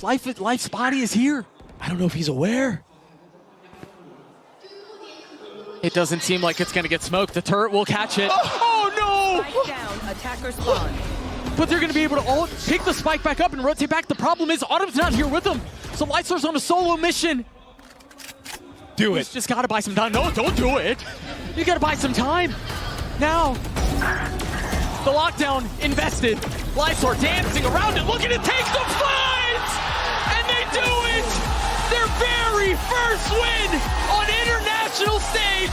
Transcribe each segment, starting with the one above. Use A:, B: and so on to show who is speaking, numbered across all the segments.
A: Life's body is here.
B: I don't know if he's aware.
A: It doesn't seem like it's gonna get smoked. The turret will catch it.
B: Oh no!
C: Spike down, attacker spawn.
A: But they're gonna be able to all pick the spike back up and rotate back. The problem is Autumn's not here with them. So Lightsour's on a solo mission.
B: Do
A: He's
B: it.
A: just gotta buy some time. No, don't do it. You gotta buy some time. Now, the lockdown invested. Lightsour dancing around it, looking to take the fight! And they do it! Their very first win on international stage,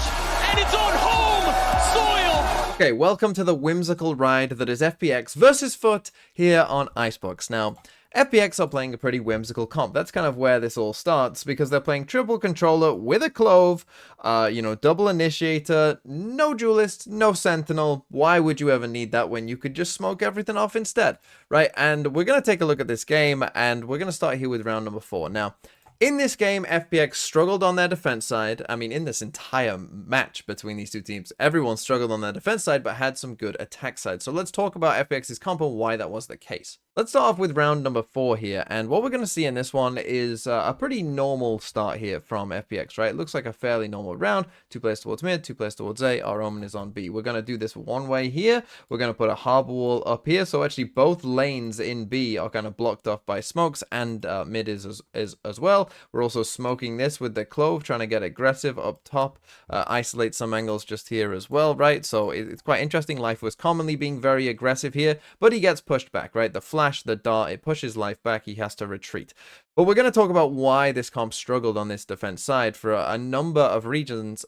A: and it's on home soil!
D: Okay, welcome to the whimsical ride that is FPX versus Foot here on Icebox. Now, FPX are playing a pretty whimsical comp. That's kind of where this all starts, because they're playing triple controller with a Clove, double initiator, no duelist, no sentinel. Why would you ever need that when you could just smoke everything off instead, right? And we're going to take a look at this game, and we're going to start here with round number 4. Now, in this game, FPX struggled on their defense side. I mean, in this entire match between these two teams, everyone struggled on their defense side, but had some good attack side. So let's talk about FPX's comp and why that was the case. Let's start off with round number 4 here, and what we're going to see in this one is a pretty normal start here from FPX, right? It looks like a fairly normal round. 2 players towards mid, 2 players towards A, our Omen is on B. We're going to do this one way here. We're going to put a harbor wall up here, so actually both lanes in B are kind of blocked off by smokes, and mid is as well. We're also smoking this with the Clove, trying to get aggressive up top, isolate some angles just here as well, right? So it's quite interesting. Life was commonly being very aggressive here, but he gets pushed back, right? The flash, the dart, it pushes Life back. He has to retreat. But we're going to talk about why this comp struggled on this defense side for a number of reasons,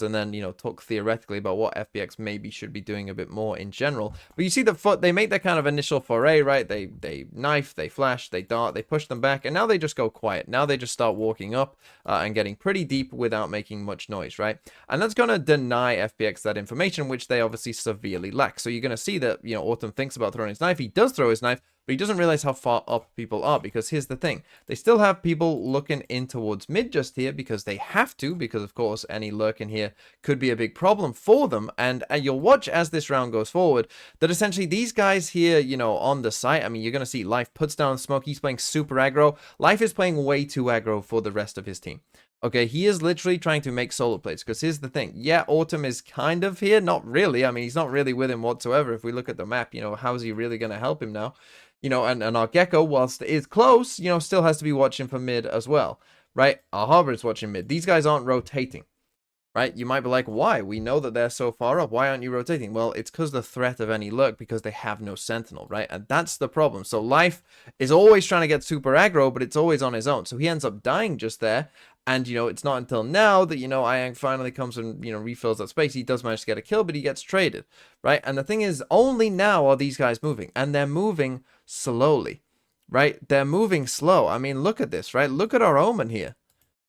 D: and then, talk theoretically about what FPX maybe should be doing a bit more in general. But you see the Foot, they make that kind of initial foray, right? They knife, they flash, they dart, they push them back, and now they just go quiet. Now they just start walking up and getting pretty deep without making much noise, right? And that's going to deny FPX that information, which they obviously severely lack. So you're going to see that, Autumn thinks about throwing his knife. He does throw his knife, but he doesn't realize how far up people are, because here's the thing. They still have people looking in towards mid just here because they have to, because of course any lurk in here could be a big problem for them. And you'll watch as this round goes forward that essentially these guys here, on the site, I mean, you're going to see Life puts down smoke. He's playing super aggro. Life is playing way too aggro for the rest of his team. Okay, he is literally trying to make solo plays, because here's the thing. Yeah, Autumn is kind of here. Not really. I mean, he's not really with him whatsoever. If we look at the map, how is he really going to help him now? And our Gecko, whilst it is close, still has to be watching for mid as well, right? Our Harbor is watching mid. These guys aren't rotating, right? You might be like, why? We know that they're so far up. Why aren't you rotating? Well, it's because the threat of any lurk, because they have no sentinel, right? And that's the problem. So Life is always trying to get super aggro, but it's always on his own. So he ends up dying just there. And, it's not until now that, Ayang finally comes and, refills that space. He does manage to get a kill, but he gets traded, right? And the thing is, only now are these guys moving, and they're moving slowly, right? They're moving slow. I mean, look at this, right? Look at our Omen here,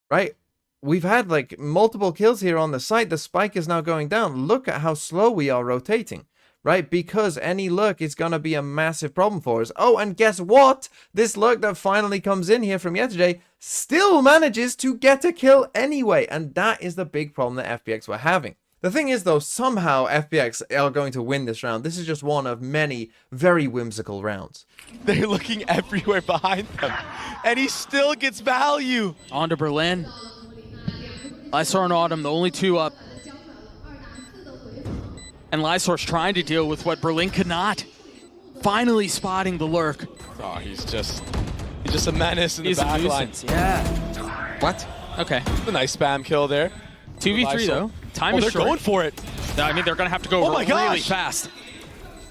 D: right? We've had, like, multiple kills here on the site. The spike is now going down. Look at how slow we are rotating, right? Because any lurk is going to be a massive problem for us. Oh, and guess what? This lurk that finally comes in here from yesterday still manages to get a kill anyway. And that is the big problem that FPX were having. The thing is, though, somehow FPX are going to win this round. This is just one of many very whimsical rounds.
B: They're looking everywhere behind them, and he still gets value.
A: On to Berlin. Lysor and Autumn, the only 2 up. And Lysor's trying to deal with what Berlin could not. Finally spotting the lurk.
B: Oh, he's just a menace in the back line.
A: Yeah.
B: What?
A: Okay.
B: A nice spam kill there.
A: 2v3 though. Time is
B: they're
A: short.
B: going for it.
A: No, I mean, they're going to have to go
B: Oh my
A: really
B: gosh.
A: fast.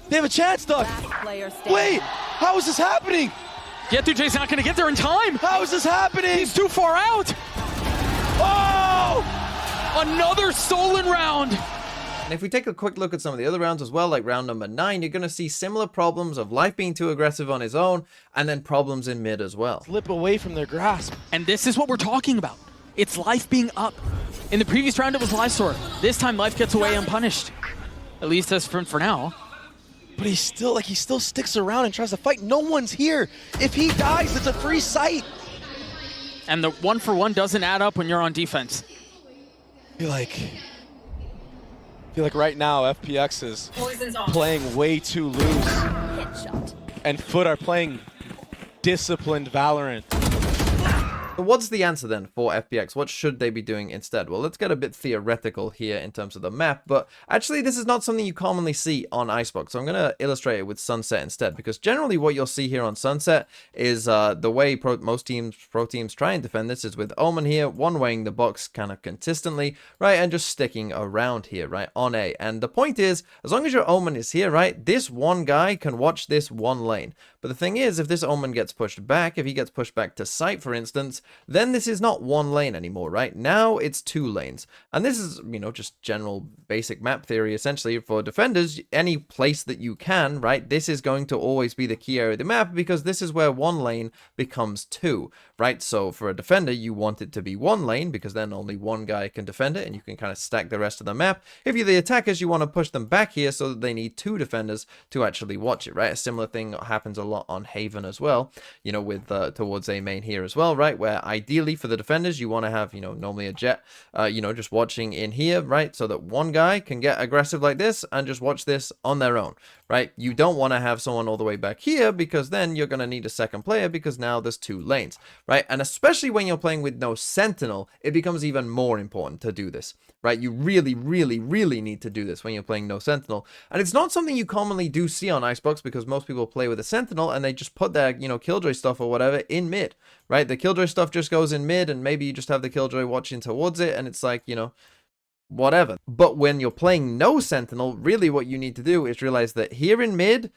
B: They have a chance, Doug.
C: Last player standing.
B: Wait, how is this happening?
A: Get2j's not going to get there in time.
B: How is this happening?
A: He's too far out.
B: Oh!
A: Another stolen round.
D: And if we take a quick look at some of the other rounds as well, like round number 9, you're going to see similar problems of Life being too aggressive on his own, and then problems in mid as well.
B: Slip away from their grasp.
A: And this is what we're talking about. It's Life being up. In the previous round, it was Lysor. This time, Life gets away unpunished. At least as for now.
B: But he still sticks around and tries to fight. No one's here. If he dies, it's a free sight.
A: And the 1-for-1 doesn't add up when you're on defense.
B: I feel like right now FPX is playing way too loose.
C: Headshot.
B: And Foot are playing disciplined Valorant.
D: So what's the answer then for FPX? What should they be doing instead? Well, let's get a bit theoretical here in terms of the map, but actually this is not something you commonly see on Icebox. So I'm going to illustrate it with Sunset instead, because generally what you'll see here on Sunset is the way most pro teams try and defend this is with Omen here, one-waying the box kind of consistently, right, and just sticking around here, right, on A. And the point is, as long as your Omen is here, right, this one guy can watch this one lane. But the thing is, if this Omen gets pushed back, if he gets pushed back to site, for instance, then this is not one lane anymore, right? Now it's two lanes. And this is, you know, just general basic map theory, essentially, for defenders. Any place that you can, right, this is going to always be the key area of the map, because this is where one lane becomes two, right? So for a defender, you want it to be one lane, because then only one guy can defend it, and you can kind of stack the rest of the map. If you're the attackers, you want to push them back here so that they need two defenders to actually watch it, right? A similar thing happens a lot on Haven as well, you know, with towards A main here as well, right? Where ideally for the defenders, you want to have, you know, normally a Jet, you know, just watching in here, right? So that one guy can get aggressive like this and just watch this on their own, right? You don't want to have someone all the way back here, because then you're going to need a second player, because now there's two lanes, right? And especially when you're playing with no Sentinel, it becomes even more important to do this, right? You really, really, really need to do this when you're playing no Sentinel. And it's not something you commonly do see on Icebox, because most people play with a Sentinel and they just put their, you know, Killjoy stuff or whatever in mid, right? The Killjoy stuff just goes in mid, and maybe you just have the Killjoy watching towards it, and it's like, you know, whatever. But when you're playing no Sentinel, really what you need to do is realize that here in mid,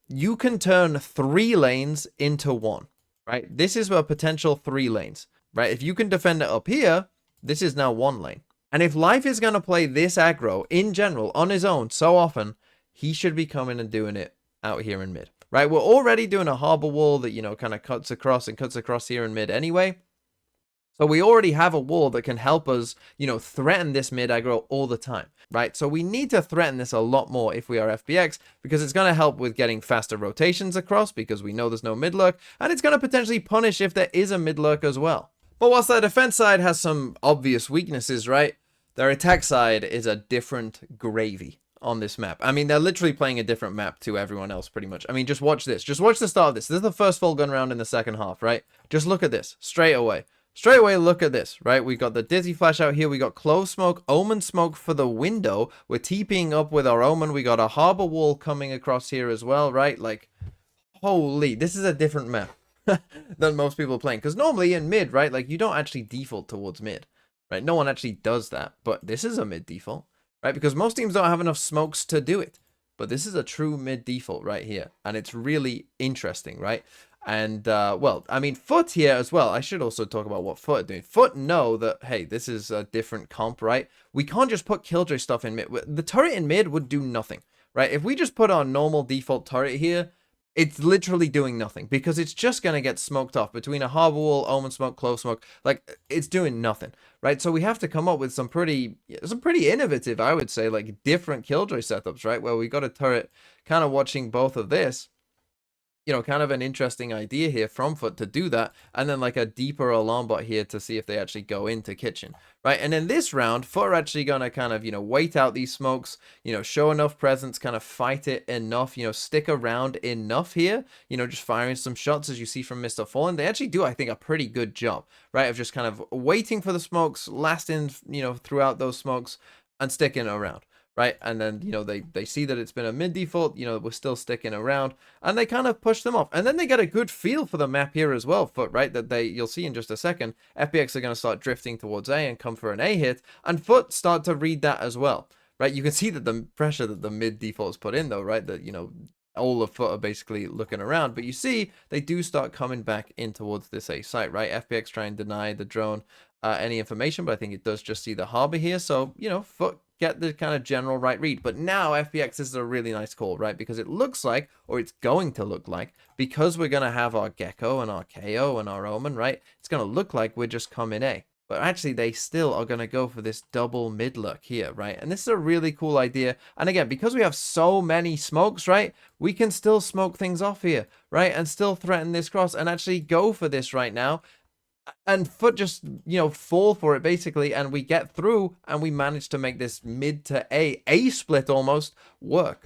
D: you can turn 3 lanes into 1, right? This is a potential 3 lanes, right? If you can defend it up here, this is now 1 lane. And if Life is going to play this aggro in general on his own so often, he should be coming and doing it out here in mid, right? We're already doing a harbor wall that, you know, kind of cuts across here in mid anyway. So we already have a wall that can help us, you know, threaten this mid aggro all the time, right? So we need to threaten this a lot more if we are FPX, because it's going to help with getting faster rotations across, because we know there's no mid lurk, and it's going to potentially punish if there is a mid lurk as well. But whilst their defense side has some obvious weaknesses, right, their attack side is a different gravy on this map. I mean, they're literally playing a different map to everyone else, pretty much. I mean, just watch this. Just watch the start of this. This is the first full gun round in the second half, right? Just look at this straight away. Straight away, look at this, right? We got the Dizzy Flash out here. We got Clove smoke, Omen smoke for the window. We're TPing up with our Omen. We got a harbor wall coming across here as well, right? Like, holy, this is a different map than most people are playing. Because normally in mid, right, like you don't actually default towards mid, right? No one actually does that. But this is a mid default, right? Because most teams don't have enough smokes to do it. But this is a true mid default right here. And it's really interesting, right? And, well, I mean, Foot here as well. I should also talk about what Foot are doing. Foot know that, hey, this is a different comp, right? We can't just put Killjoy stuff in mid. The turret in mid would do nothing, right? If we just put our normal default turret here, it's literally doing nothing, because it's just going to get smoked off between a harbor wall, Omen smoke, Clove smoke. Like, it's doing nothing, right? So we have to come up with some pretty innovative, I would say, like, different Killjoy setups, right? Where we got a turret kind of watching both of this. You know, kind of an interesting idea here from Foot to do that, and then like a deeper alarm bot here to see if they actually go into kitchen, right? And in this round, Foot are actually gonna kind of, you know, wait out these smokes, you know, show enough presence, kind of fight it enough, you know, stick around enough here, you know, just firing some shots as you see from Mr. Fallen. They actually do, I think, a pretty good job, right, of just kind of waiting for the smokes, lasting, you know, throughout those smokes, and sticking around. Right, and then, you know, they see that it's been a mid default, you know, we're still sticking around, and they kind of push them off. And then they get a good feel for the map here as well, Foot, right, that you'll see in just a second, FPX are going to start drifting towards A and come for an A hit, and Foot start to read that as well, right? You can see that the pressure that the mid defaults put in, though, right, that, you know, all of Foot are basically looking around, but you see they do start coming back in towards this A site, right? FPX try and deny the drone any information, but I think it does just see the harbor here, so, you know, Foot get the kind of general right read. But now FPX is a really nice call, right? Because it looks like, or it's going to look like, because we're going to have our Gecko and our KO and our Omen, right? It's going to look like we're just coming A. But actually, they still are going to go for this double mid lurk here, right? And this is a really cool idea. And again, because we have so many smokes, right? We can still smoke things off here, right? And still threaten this cross and actually go for this right now. And Foot just, you know, fall for it basically, and we get through, and we manage to make this mid to A split almost work.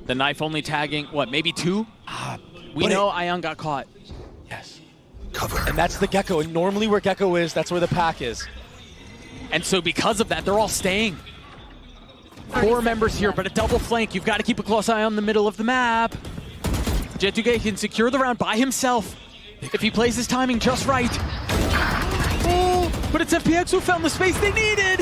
A: The knife only tagging, what, maybe 2? We know Ion got caught.
B: Yes. Cover. And that's the Gecko. And normally where Gecko is, that's where the pack is.
A: And so because of that, they're all staying. 4 members here, but a double flank. You've got to keep a close eye on the middle of the map. Jet2k can secure the round by himself if he plays his timing just right. Oh, but it's FPX who found the space they needed.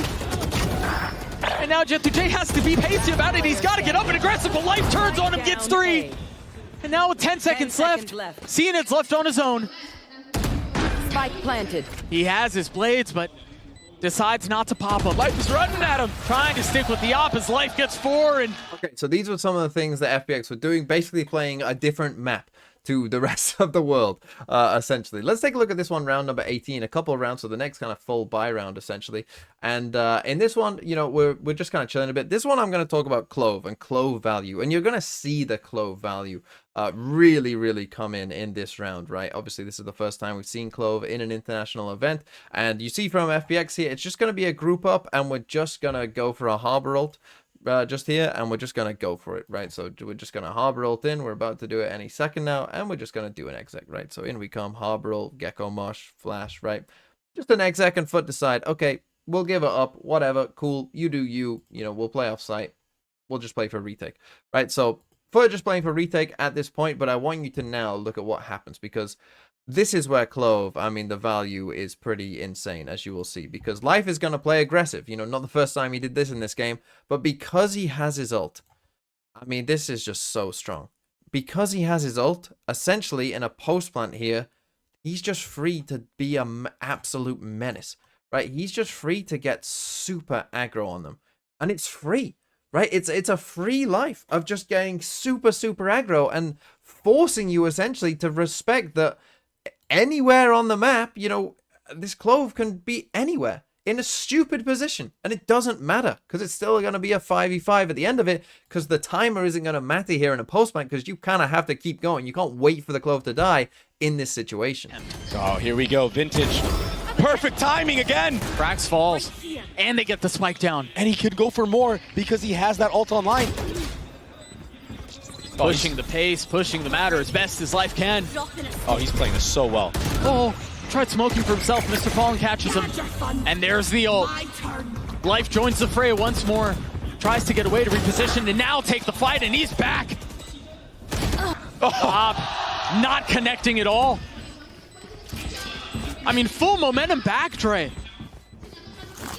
A: And now Jet2k has to be pacey about it. He's got to get up and aggressive, but Life turns on him, gets 3. And now with 10 seconds left, Cnid's left on his own.
C: Spike planted.
A: He has his blades, but decides not to pop them. Life is running at him, trying to stick with the op as Life gets 4. And
D: okay, so these were some of the things that FPX were doing, basically playing a different map to the rest of the world, essentially. Let's take a look at this one, round number 18, a couple of rounds, so the next kind of full buy round, essentially. And in this one, you know, we're just kind of chilling a bit. This one, I'm going to talk about Clove and Clove value, and you're going to see the Clove value really come in this round, right? Obviously, this is the first time we've seen Clove in an international event, and you see from FPX here, it's just going to be a group up, and we're just going to go for a Harbor ult. Just here, and we're just gonna go for it, right? So we're just gonna Harbor ult in. We're about to do it any second now, and we're just gonna do an exec, right? So in we come, Harbor ult, Gecko Mosh, Flash, right? Just an exec and Foot decide, okay, we'll give it up, whatever, cool, you do you, you know, we'll play off site, we'll just play for retake, right? So Foot just playing for retake at this point, but I want you to now look at what happens, because this is where Clove, I mean, the value is pretty insane, as you will see, because Life is going to play aggressive. You know, not the first time he did this in this game, but because he has his ult, I mean, this is just so strong. Because he has his ult, essentially, in a post plant here, he's just free to be an absolute menace, right? He's just free to get super aggro on them, and it's free. Right, it's a free life of just getting super aggro and forcing you essentially to respect that anywhere on the map, you know, this Clove can be anywhere in a stupid position, and it doesn't matter because it's still going to be a 5v5 at the end of it, because the timer isn't going to matter here in a post match, because you kind of have to keep going. You can't wait for the Clove to die in this situation.
B: Oh, here we go, Vintage. Perfect timing again.
A: Frax falls, and they get the spike down.
B: And he could go for more because he has that ult online.
A: Pushing the pace, pushing the matter as best as Life can.
B: Oh, he's playing this so well.
A: Oh, tried smoking for himself. Mr. Fallen catches him. And there's the ult. Life joins the fray once more. Tries to get away to reposition and now take the fight, and he's back. Not connecting at all. I mean, full momentum back, Dre.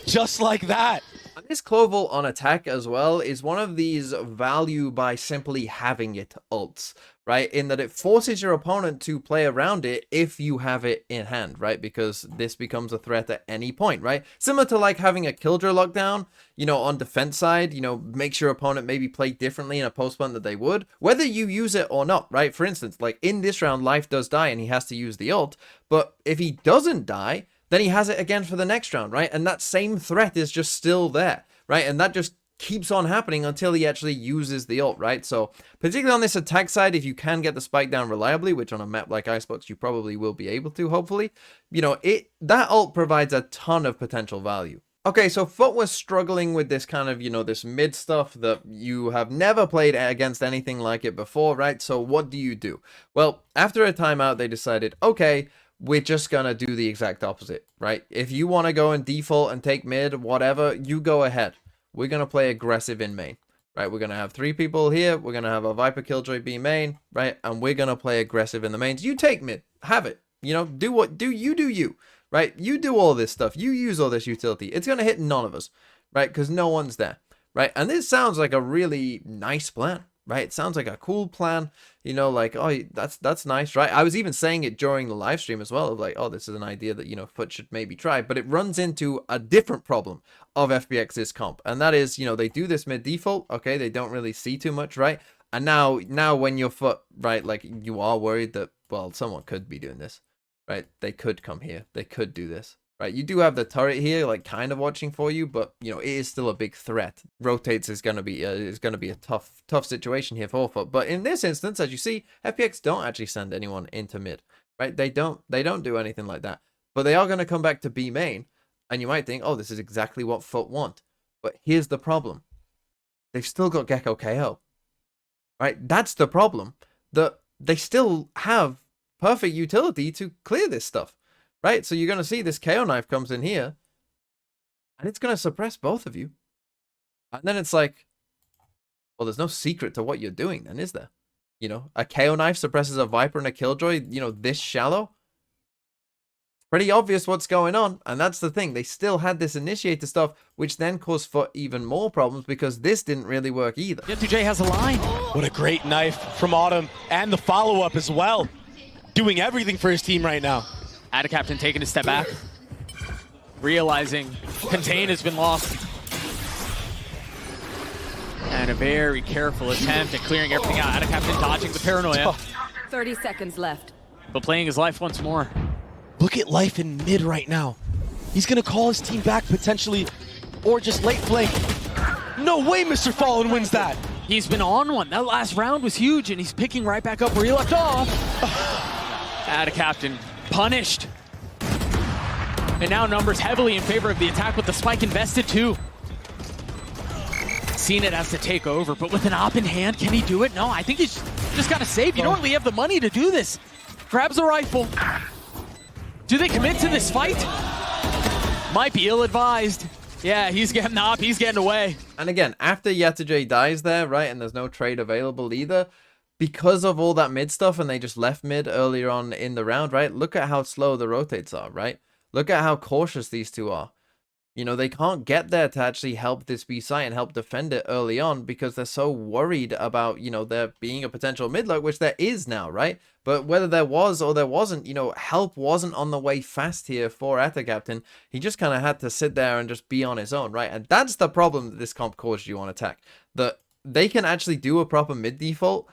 B: Just like that.
D: This Clove ult on attack as well is one of these value by simply having it ults, right? In that it forces your opponent to play around it if you have it in hand, right? Because this becomes a threat at any point, right? Similar to like having a Killjoy lockdown, you know, on defense side, you know, makes your opponent maybe play differently in a post plant that they would, whether you use it or not, right? For instance, like in this round, Life does die and he has to use the ult, but if he doesn't die, then he has it again for the next round, right? And that same threat is just still there, right? And that just keeps on happening until he actually uses the ult, right? So particularly on this attack side, if you can get the spike down reliably, which on a map like Icebox you probably will be able to, hopefully, you know, that ult provides a ton of potential value. Okay, so Foot was struggling with this kind of, you know, this mid stuff that you have never played against anything like it before, right? So what do you do? Well, after a timeout, they decided, okay, we're just gonna do the exact opposite, right? If you want to go in default and take mid, whatever, you go ahead. We're gonna play aggressive in main, right? We're gonna have 3 people here. We're gonna have a Viper Killjoy B main, right? And we're gonna play aggressive in the mains. You take mid, have it. You know, do you, right? You do all this stuff. You use all this utility. It's gonna hit none of us, right? Because no one's there, right? And this sounds like a really nice plan, right? It sounds like a cool plan, you know, like, oh, that's nice, right? I was even saying it during the live stream as well, of like, oh, this is an idea that, you know, Foot should maybe try, but it runs into a different problem of FPX's comp, and that is, you know, they do this mid default, okay, they don't really see too much, right? And now when you're Foot, right, like, you are worried that, well, someone could be doing this, right? They could come here, they could do this. Right, you do have the turret here, like kind of watching for you, but you know it is still a big threat. Rotates is gonna be a tough situation here for Foot. But in this instance, as you see, FPX don't actually send anyone into mid, right? They don't do anything like that. But they are gonna come back to B main, and you might think, oh, this is exactly what Foot want. But here's the problem: they've still got Gecko KO, right? That's the problem. That they still have perfect utility to clear this stuff, right? So you're going to see this KO knife comes in here, and it's going to suppress both of you. And then it's like, well, there's no secret to what you're doing then, is there? You know, a KO knife suppresses a Viper and a Killjoy, you know, this shallow. Pretty obvious what's going on, and that's the thing. They still had this initiator stuff, which then caused for even more problems because this didn't really work either.
A: J has a line.
B: What a great knife from Autumn, and the follow-up as well. Doing everything for his team right now.
A: Adaptation taking a step back, realizing Contain has been lost. And a very careful attempt at clearing everything out. Adaptation dodging the paranoia.
C: 30 seconds left.
A: But playing his life once more.
B: Look at Life in mid right now. He's gonna call his team back potentially, or just late flank. No way Mr. Fallen wins that.
A: He's been on one. That last round was huge, and he's picking right back up where he left off. Adaptation punished. And now numbers heavily in favor of the attack with the spike invested too. Seen it has to take over, but with an op in hand, can he do it? No, I think he's just got to save. You don't really have the money to do this. Grabs a rifle. Do they commit to this fight? Might be ill-advised. Yeah, he's getting the op, he's getting away.
D: And again, after Yatej dies there, right, and there's no trade available either, because of all that mid stuff, and they just left mid earlier on in the round, right? Look at how slow the rotates are, right? Look at how cautious these two are. You know, they can't get there to actually help this B site and help defend it early on because they're so worried about, you know, there being a potential mid look, which there is now, right? But whether there was or there wasn't, you know, help wasn't on the way fast here for Adaptation. He just kind of had to sit there and just be on his own, right? And that's the problem that this comp caused you on attack. That they can actually do a proper mid default.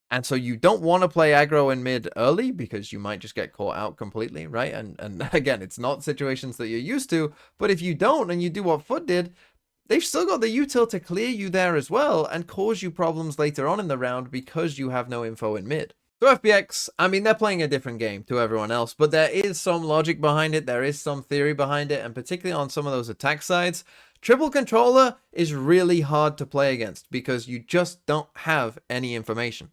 D: And so you don't want to play aggro in mid early because you might just get caught out completely, right? And again, it's not situations that you're used to, but if you don't and you do what Foot did, they've still got the util to clear you there as well and cause you problems later on in the round because you have no info in mid. So FPX, I mean, they're playing a different game to everyone else, but there is some logic behind it, there is some theory behind it, and particularly on some of those attack sides, triple controller is really hard to play against because you just don't have any information.